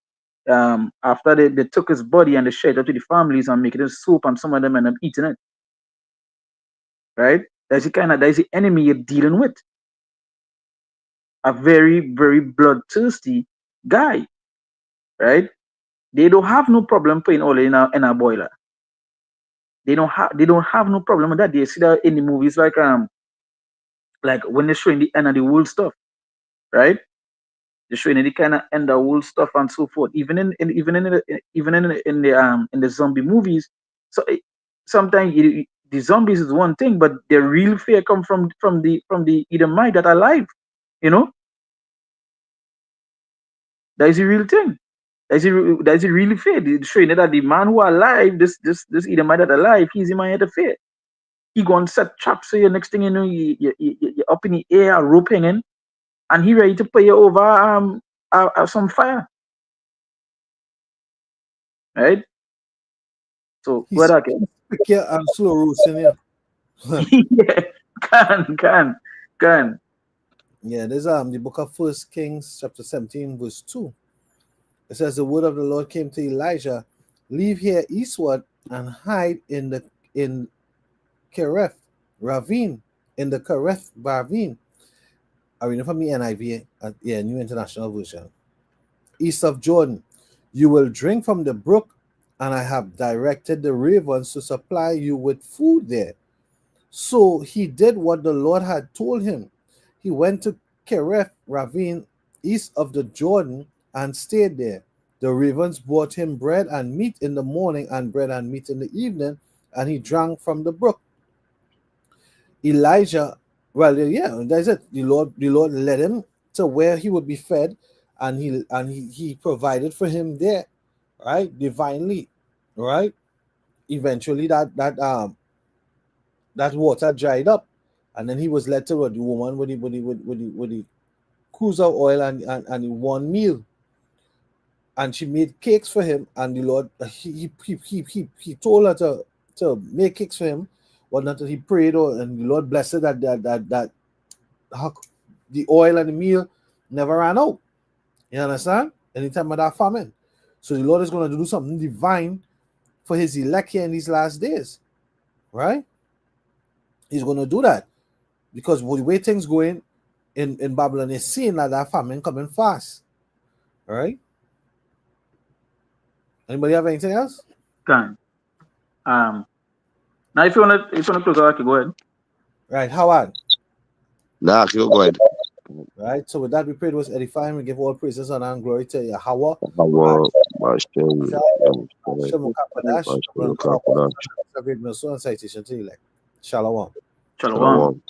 After they took his body and they shared it to the families and making it soup, and some of them end up eating it. Right? That's the enemy you're dealing with. A very, very bloodthirsty guy. Right? They don't have no problem putting oil in a boiler. They don't have no problem with that. They see that in the movies like when they're showing the end of the world stuff, right? They're showing the kind of end of the world stuff and so forth. Even in the zombie movies, so sometimes the zombies is one thing, but the real fear come from the Edomite that are alive. You know, that is the real thing. That's the really fear. They're showing that the man who are alive, this Edomite that alive, he's in my head of fear. He gonna set traps so you next thing you know you're up in the air, a rope hanging, and he ready to put you over some fire. Right? So He's what I can quick here and slow roasting here. yeah, can. Yeah, there's the book of First Kings, chapter 17, verse 2. It says the word of the Lord came to Elijah, leave here eastward and hide in Kereth ravine, in the Kereth ravine. I read it from the NIV, New International Version. East of Jordan, you will drink from the brook, and I have directed the ravens to supply you with food there. So he did what the Lord had told him. He went to Kereth ravine east of the Jordan and stayed there. The ravens brought him bread and meat in the morning and bread and meat in the evening, and he drank from the brook. Elijah, well, yeah, that's it. The Lord led him to where he would be fed, and he provided for him there, right, divinely, right. Eventually, that water dried up, and then he was led to the woman with the cruiser oil and one meal, and she made cakes for him, and the Lord he told her to make cakes for him, but not that he prayed, and the Lord blessed that the oil and the meal never ran out. You understand? Anytime of that famine. So the Lord is going to do something divine for his elect here in these last days. Right? He's going to do that. Because with the way things going in Babylon, they're seeing that famine coming fast. Right? Anybody have anything else? Can. Now if you wanna close out, go ahead. Right, Howard. Nah, go ahead. Right, so with that we pray it was edifying. We give all praises and glory to Yahweh. Citation to elect. Shalom. Shalom.